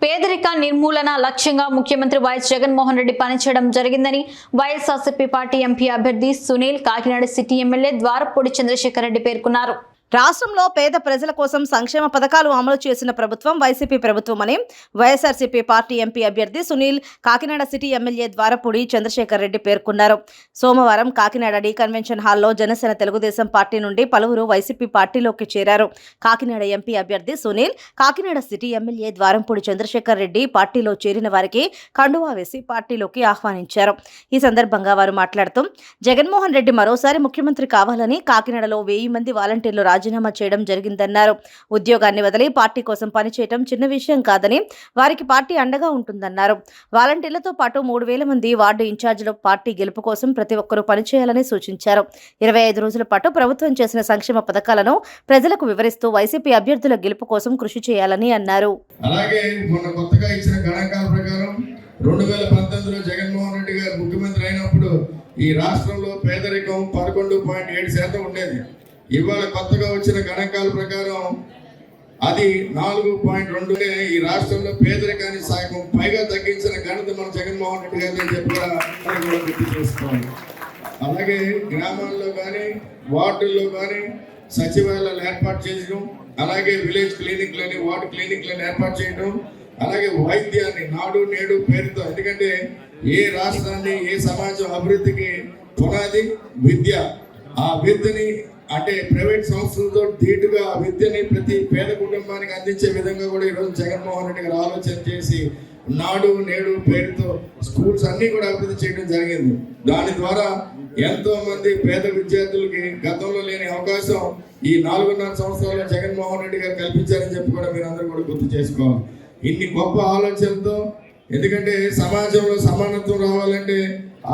పేదరిక నిర్మూలన లక్ష్యంగా ముఖ్యమంత్రి వైఎస్ జగన్మోహన్ రెడ్డి పనిచేయడం జరిగిందని వైఎస్ఆర్సీపీ పార్టీ ఎంపీ అభ్యర్థి సునీల్ కాకినాడ సిటీ ఎమ్మెల్యే ద్వారపూడి చంద్రశేఖర్ రెడ్డి పేర్కొన్నారు. రాష్ట్రంలో పేద ప్రజల కోసం సంక్షేమ పథకాలు అమలు చేసిన ప్రభుత్వం వైసీపీ ప్రభుత్వమని వైఎస్ఆర్సీపీ పార్టీ ఎంపీ అభ్యర్థి సునీల్ కాకినాడ సిటీ ఎమ్మెల్యే ద్వారపూడి చంద్రశేఖర్ రెడ్డి పేర్కొన్నారు. సోమవారం కాకినాడ డి కన్వెన్షన్ హాల్లో జనసేన తెలుగుదేశం పార్టీ నుండి పలువురు వైసీపీ పార్టీలోకి చేరారు. కాకినాడ ఎంపీ అభ్యర్థి సునీల్ కాకినాడ సిటీ ఎమ్మెల్యే ద్వారపూడి చంద్రశేఖర్ రెడ్డి పార్టీలో చేరిన వారికి కండువా వేసి పార్టీలోకి ఆహ్వానించారు. ఈ సందర్భంగా వారు మాట్లాడుతూ జగన్మోహన్ రెడ్డి మరోసారి ముఖ్యమంత్రి కావాలని కాకినాడలో 1000 మంది వాలంటీర్లు రాజీనామా చేయడం జరిగిందన్నారు. ఉద్యోగాన్ని వదిలి పార్టీ కోసం పనిచేయడం చిన్న విషయం కాదని వారికి పార్టీ అండగా ఉంటుందన్నారు. వాలంటీర్లతో పాటు 3000 మంది వార్డు ఇన్ఛార్జీల పార్టీ గెలుపు కోసం ప్రతి ఒక్కరూ పనిచేయాలని సూచించారు. 25 రోజుల పాటు ప్రభుత్వం చేసిన సంక్షేమ పథకాలను ప్రజలకు వివరిస్తూ వైసీపీ అభ్యర్థుల గెలుపు కోసం కృషి చేయాలని అన్నారు. అలాగే మొన్న కొత్తగా ఇచ్చిన గణాంకాల ప్రకారం 2019లో జగన్మోహన్ రెడ్డి గారు ముఖ్యమంత్రి అయినప్పుడు ఈ రాష్ట్రంలో పేదరికం 11.7% ఉండేది. ఇవాళ కొత్తగా వచ్చిన గణాంకాల ప్రకారం అది 4.2. ఈ రాష్ట్రంలో పేదరికాన్ని సగం పైగా తగ్గించిన ఘనత మన జగన్మోహన్ రెడ్డి గారు అని చెప్పి కూడా గుర్తు చేసుకోవాలి. అలాగే గ్రామాల్లో కానీ వార్డుల్లో కానీ సచివాలయాలు ఏర్పాటు చేయడం, అలాగే విలేజ్ క్లినిక్లని వార్డు క్లినిక్లను ఏర్పాటు చేయడం, అలాగే వైద్యాన్ని నాడు నేడు పేరుతో, ఎందుకంటే ఏ రాష్ట్రాన్ని ఏ సమాజం అభివృద్ధికి పునాది విద్య. ఆ విద్యని అంటే ప్రైవేట్ సంస్థలతో ధీటుగా విద్యని ప్రతి పేద కుటుంబానికి అందించే విధంగా కూడా ఈరోజు జగన్మోహన్ రెడ్డి గారు ఆలోచన చేసి నాడు నేడు పేరుతో స్కూల్స్ అన్ని కూడా అభివృద్ధి చేయడం జరిగింది. దాని ద్వారా ఎంతో మంది పేద విద్యార్థులకి గతంలో లేని అవకాశం ఈ 4.5 సంవత్సరాల్లో జగన్మోహన్ రెడ్డి గారు కల్పించారని చెప్పి కూడా మీరు అందరూ కూడా గుర్తు చేసుకోవాలి. ఇన్ని గొప్ప ఆలోచనతో, ఎందుకంటే సమాజంలో సమానత్వం రావాలంటే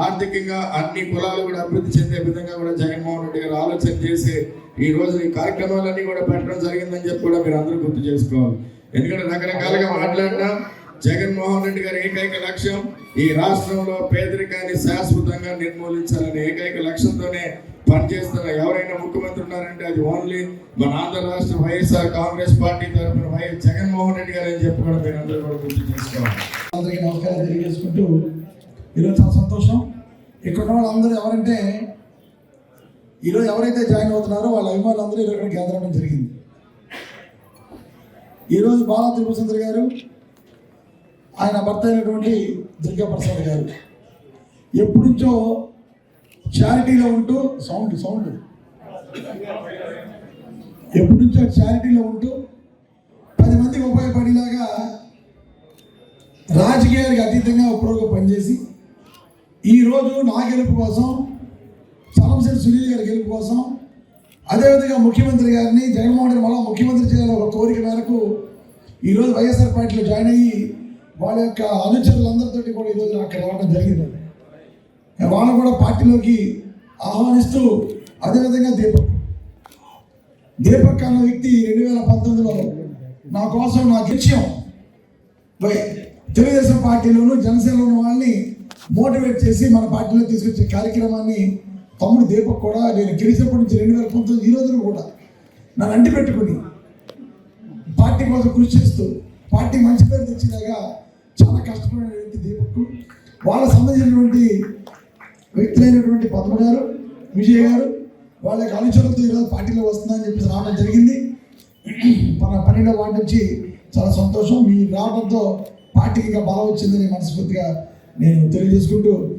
ఆర్థికంగా అన్ని కులాలు కూడా అభివృద్ధి చెందే విధంగా కూడా జగన్మోహన్ రెడ్డి గారు ఆలోచన చేసి ఈ రోజు ఈ కార్యక్రమాలన్నీ కూడా పెట్టడం జరిగిందని చెప్పి కూడా మీరు అందరూ గుర్తు చేసుకోవాలి. ఎందుకంటే రకరకాలుగా మాట్లాడినా జగన్మోహన్ రెడ్డి గారి ఏకైక లక్ష్యం ఈ రాష్ట్రంలో పేదరికాన్ని శాశ్వతంగా నిర్మూలించాలనే ఏకైక లక్ష్యంతోనే పనిచేస్తున్న ఎవరైనా ముఖ్యమంత్రి ఉన్నారంటే అది ఓన్లీ మన ఆంధ్ర రాష్ట్ర వైఎస్ఆర్ కాంగ్రెస్ పార్టీ తరఫున వైఎస్ జగన్మోహన్ రెడ్డి గారు అని చెప్పి కూడా మీరు అందరూ కూడా గుర్తు చేసుకోవాలి. అందరికీ నమస్కారం తెలియజేసుకుంటూ ఈరోజు చాలా సంతోషం. ఇక్కడ ఉన్న వాళ్ళందరూ ఎవరంటే ఈరోజు ఎవరైతే జాయిన్ అవుతున్నారో వాళ్ళ అభిమానులందరూ ఈరోజు ఇక్కడ గ్యాదర్ అవ్వడం జరిగింది. ఈరోజు బాలా త్రిపుర గారు, ఆయన భర్త అయినటువంటి దుర్గా ప్రసాద్ గారు ఎప్పటి నుంచో చారిటీలో ఉంటూ ఎప్పటి నుంచో చారిటీలో ఉంటూ 10 మందికి ఉపయోగపడేలాగా రాజకీయాలకు అతీతంగా ఉపయోగ పనిచేసి ఈరోజు నా గెలుపు కోసం, చలంశెట్టి సునీల్ గారి గెలుపు కోసం, అదేవిధంగా ముఖ్యమంత్రి గారిని జగన్మోహన్ రెడ్డి మళ్ళీ ముఖ్యమంత్రి చేయాలని ఒక కోరిక మేరకు ఈరోజు వైఎస్ఆర్ పార్టీలో జాయిన్ అయ్యి వాళ్ళ యొక్క అనుచరులందరితోటి కూడా ఈరోజు అక్కడ రావడం జరిగింది. వాళ్ళు కూడా పార్టీలోకి ఆహ్వానిస్తూ, అదేవిధంగా దీపక్ అన్న వ్యక్తి 2019లో నా కోసం నా లక్ష్యం తెలుగుదేశం పార్టీలోను జనసేనలో ఉన్న వాళ్ళని మోటివేట్ చేసి మన పార్టీలో తీసుకొచ్చే కార్యక్రమాన్ని తమ్ముడు దీపక్ కూడా నేను గెలిచినప్పటి నుంచి 2019 ఈ రోజున కూడా నన్ను అంటి పెట్టుకుని పార్టీ కోసం కృషి చేస్తూ పార్టీ మంచి పేరు తెచ్చేలాగా చాలా కష్టపడిన వ్యక్తి దీపక్. వాళ్ళ సంబంధించినటువంటి వ్యక్తులైనటువంటి పద్మ గారు, విజయ్ గారు వాళ్ళ యొక్క అనుచరులతో ఈరోజు పార్టీలో వస్తుందని చెప్పేసి రావడం జరిగింది. మన 12వ వార్డు నుంచి చాలా సంతోషం. మీ రావడంతో పార్టీకి ఇంకా బలం వచ్చిందని మనస్ఫూర్తిగా నేను తెలియజేసుకుంటూ